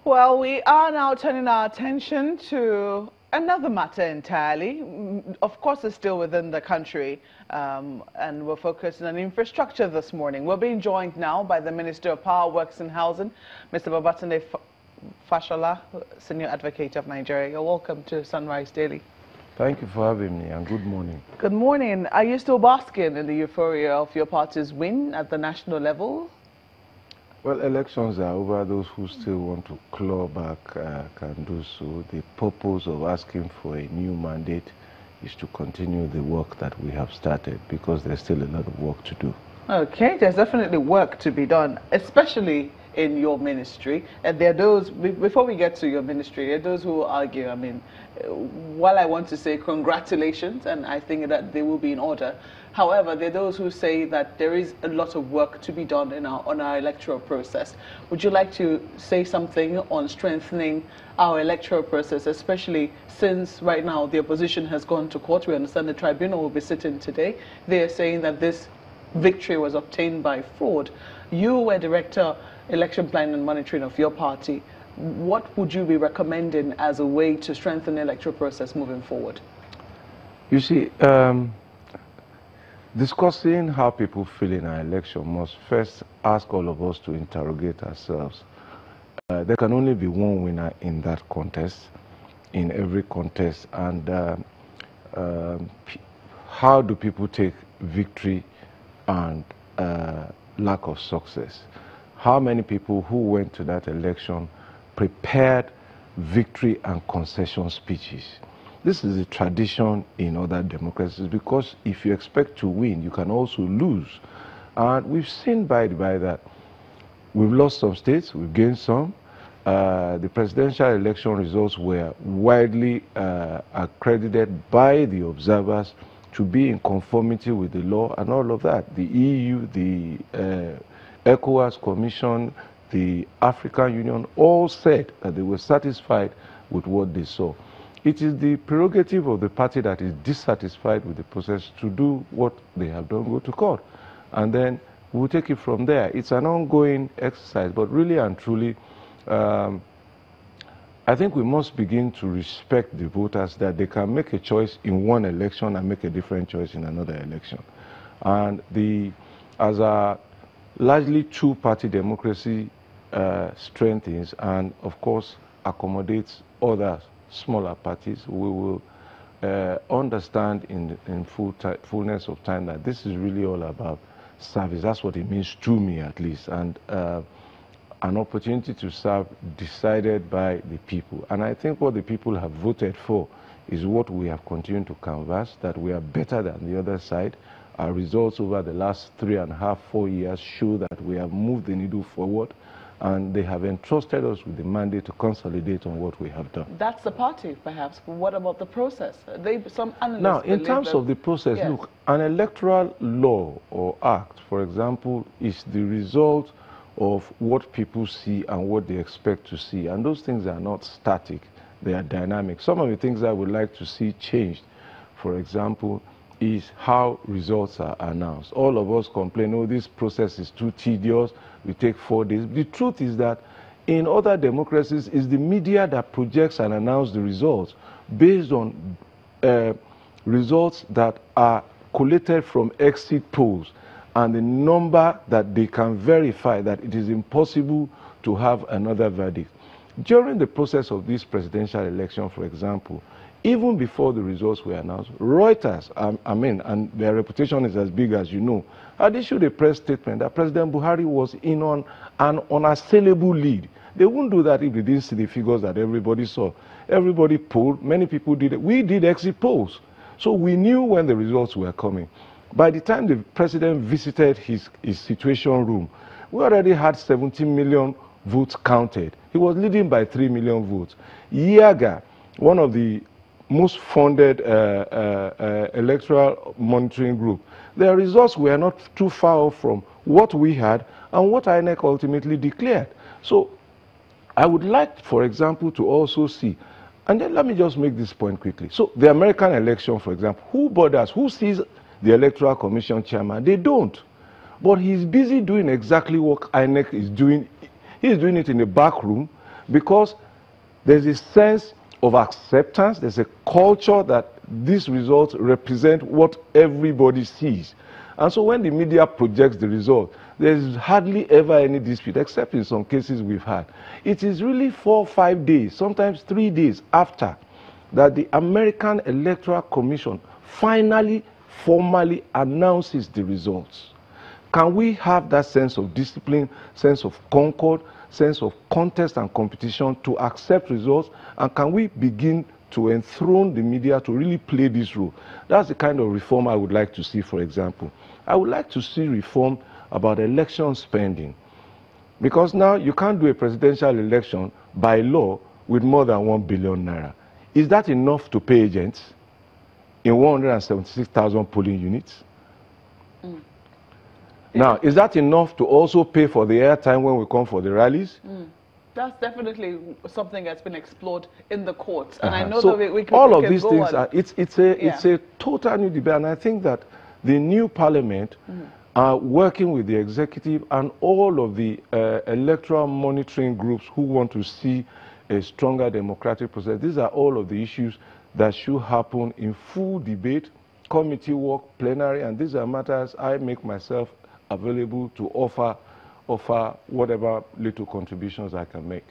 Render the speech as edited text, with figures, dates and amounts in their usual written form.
Well, we are now turning our attention to another matter entirely. Of course, it's still within the country, and we're focusing on infrastructure this morning. We're being joined now by the Minister of Power, Works and Housing, Mr. Babatunde Fashola, Senior Advocate of Nigeria. You're welcome to Sunrise Daily. Thank you for having me, and good morning. Good morning. Are you still basking in the euphoria of your party's win at the national level? Well, elections are over. Those who still want to claw back can do so. The purpose of asking for a new mandate is to continue the work that we have started, because there's still a lot of work to do. Okay, there's definitely work to be done, especially in your ministry. And there are those, before we get to your ministry, there are those who argue, I mean, while I want to say congratulations, and I think that they will be in order, however, there are those who say that there is a lot of work to be done on our electoral process. Would you like to say something on strengthening our electoral process, especially since right now the opposition has gone to court? We understand the tribunal will be sitting today. They are saying that this victory was obtained by fraud. You were Director, Election Planning and Monitoring of your party. What would you be recommending as a way to strengthen the electoral process moving forward? You see, discussing how people feel in our election must first ask all of us to interrogate ourselves. There can only be one winner in that contest, in every contest, and how do people take victory and lack of success? How many people who went to that election prepared victory and concession speeches? This is a tradition in other democracies, because if you expect to win, you can also lose. And we've seen by that we've lost some states, we've gained some. The presidential election results were widely accredited by the observers to be in conformity with the law and all of that. The EU, the ECOWAS Commission, the African Union all said that they were satisfied with what they saw. It is the prerogative of the party that is dissatisfied with the process to do what they have done, go to court. And then we'll take it from there. It's an ongoing exercise, but really and truly, I think we must begin to respect the voters, that they can make a choice in one election and make a different choice in another election. And as a largely two-party democracy strengthens and, of course, accommodates other smaller parties, we will understand in fullness of time that this is really all about service. That's what it means to me, at least, and an opportunity to serve decided by the people. And I think what the people have voted for is what we have continued to canvass, that we are better than the other side. Our results over the last 3.5, 4 years show that we have moved the needle forward, and they have entrusted us with the mandate to consolidate on what we have done. That's the party, perhaps. But what about the process? Some analysts now, in terms of the process, yes. Look, an electoral law or act, for example, is the result of what people see and what they expect to see. And those things are not static, they are dynamic. Some of the things I would like to see changed, for example, is how results are announced. All of us complain, oh, this process is too tedious, we take 4 days. The truth is that in other democracies, it's the media that projects and announces the results based on results that are collated from exit polls and the number that they can verify that it is impossible to have another verdict. During the process of this presidential election, for example, even before the results were announced, Reuters, and their reputation is as big as you know, had issued a press statement that President Buhari was in on an unassailable lead. They wouldn't do that if they didn't see the figures that everybody saw. Everybody polled, many people did it. We did exit polls. So we knew when the results were coming. By the time the president visited his situation room, we already had 17 million votes counted. He was leading by 3 million votes. Yaga, one of the most funded electoral monitoring group, their results were not too far off from what we had and what INEC ultimately declared. So I would like, for example, to also see, and then let me just make this point quickly. So the American election, for example, who bothers, who sees the Electoral Commission chairman? They don't. But he's busy doing exactly what INEC is doing. He's doing it in the back room, because there's a sense of acceptance, there's a culture that these results represent what everybody sees. And so when the media projects the result, there's hardly ever any dispute, except in some cases we've had. It is really 4 or 5 days, sometimes 3 days after, that the American Electoral Commission finally, formally announces the results. Can we have that sense of discipline, sense of concord, sense of contest and competition to accept results? And can we begin to enthrone the media to really play this role? That's the kind of reform I would like to see, for example. I would like to see reform about election spending. Because now you can't do a presidential election by law with more than 1 billion naira. Is that enough to pay agents in 176,000 polling units? Mm. Now, is that enough to also pay for the airtime when we come for the rallies? That's definitely something that's been explored in the courts, and I know so that we can all we of can these go things on. It's a total new debate, and I think that the new parliament are working with the executive and all of the electoral monitoring groups who want to see a stronger democratic process. These are all of the issues that should happen in full debate, committee work, plenary, and these are matters I make myself available to offer whatever little contributions I can make.